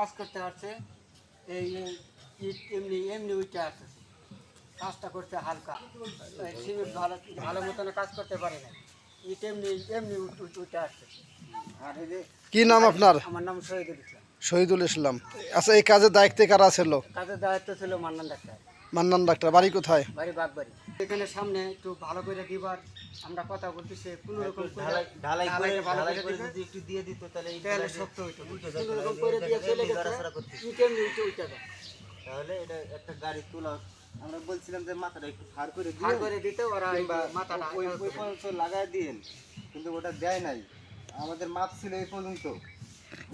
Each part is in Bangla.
কাজ করতে পারছে, এই ইট এমনি এমনি উঠে আসতেছে, কাজটা করতে হালকা, সিমেন্ট ভালো ভালো মতন কাজ করতে পারে না, ইট এমনি এমনি উঠে আসছে। আর এই যে কি নাম আপনার? আমার নাম শহীদুল ইসলাম। শহীদুল ইসলাম। আচ্ছা, এই কাজের দায়িত্বে কারা ছিল? কাজের দায়িত্ব ছিল মান্নান ডাক্তার, মান্নান ডাক্তার। বাড়ি কোথায়? বাড়ি বাগবাড়ি। এখানে সামনে একটু ভালো করে দিবার আমরা কথা বলতেছি, কোনো রকম ঢালাই করে ভালো ঢালাই করে করে দিবে, যদি একটু দিয়ে দিত তাহলে তাহলে শক্ত হইতো, কোনো রকম করে দিয়ে চলে গেছে, ইট এমনি উঠে যায়। তাহলে এটা একটা গাড়ি তোলা। আমরা বলছিলাম যে মাথাটা একটু ফার করে ভাগ দিয়ে করে দিতে ওরা এই কিংবা মাথাটা ওই ওই পর্যন্ত লাগাই দিন, কিন্তু ওটা দেয় নাই। আমাদের মাপ ছিল এই পর্যন্ত,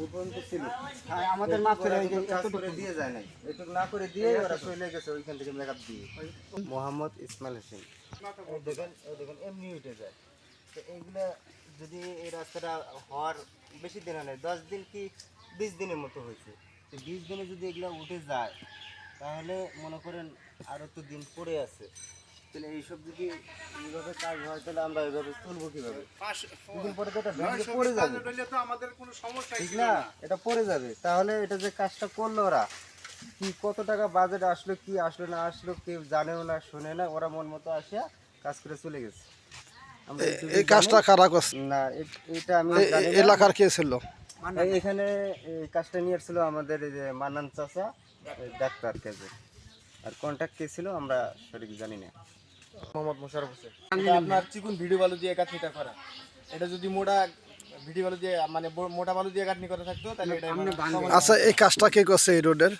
ওই পর্যন্ত ছিল। হ্যাঁ, আমাদের মাপ ছিল এই যে কাজ এতটুকু। করে দিয়ে যায় নাই, এটুকু না করে দিয়ে ওরা চলে গেছে ওইখান থেকে মেকআপ দিয়ে। মোহাম্মদ ইসমাইল হোসেন। ওই দেখেন এমনি উঠে যায়। তো এইগুলা যদি এই রাস্তাটা হওয়ার বেশি দিন হয় নাই, 10 দিন কি 20 দিনের মতো হয়েছে। তো 20 দিনে যদি এগুলা উঠে যায় তাহলে মনে করেন আরও তো দিন পড়ে আছে। তাহলে এইসব যদি এইভাবে কাজ হয় তাহলে আমরা এইভাবে চলবো কীভাবে? দুদিন পরে তো এটা ভেঙে পড়ে যাবে, ঠিক না? এটা পড়ে যাবে। তাহলে এটা যে কাজটা করলো ওরা, কি কত টাকা বাজেট আসলো, কি আসলো না আসলো কেউ জানেও না, শোনে না, ওরা মন মতো আসিয়া কাজ করে চলে গেছে। আমরা এইটুকুই এই কাজটা জানি। কারা করছে? না, এটা আমি জানি না। এলাকার কে ছিল? এখানে এই কাজটা নিয়ে এসেছিল আমাদের এই যে মান্নান চাচা, ডাক্তার কাজে। আর কন্ট্যাক্ট কে ছিল আমরা সঠিক জানি না। মোহাম্মদ মোশাররফ হোসেন। এটা আপনার চিকুন ভিডিও বালু দিয়ে কাটনিটা করা। এটা যদি মোটা ভিডিও বালু দিয়ে মানে মোটা বালু দিয়ে কাটনি করা থাকতো তাহলে এটা আচ্ছা, এই কাজটা কে করছে এই রোডের?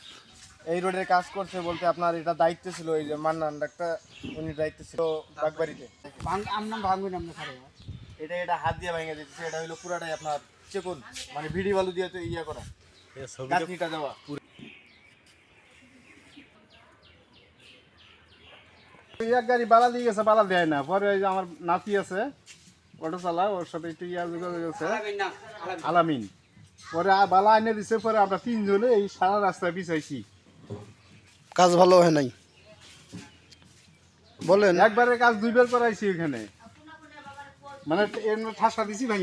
এই রোডের কাজ করছে বলতে আপনার এটা দায়িত্ব ছিল এই যে মান্নান ডাক্তার, উনি দায়িত্ব ছিল বাগবাড়িতে। আমরা ভাঙবেন আমরা খারাপ এটা হাত দিয়ে ভেঙে দিতেছে। এটা হলো পুরাটাই আপনার চিকুন মানে ভিডিও বালু দিয়ে তো ইয়া করা, কাটনিটা দেওয়া। এক গাড়ি বালা দিয়ে গেছে, বালা দেয় না। পরে ওই যে আমার নাতি আছে অটো চালা, ওর সাথে একটু যোগাযোগ আছে, না আলামিন। পরে বালা এনে দিছে, পরে আমরা তিনজনে এই সারা রাস্তায় পিছাইছি। কাজ ভালো হয় নাই বলেন? একবারে কাজ দুইবার করাইছি ওখানে, মানে ঠাসা দিছি ভাই।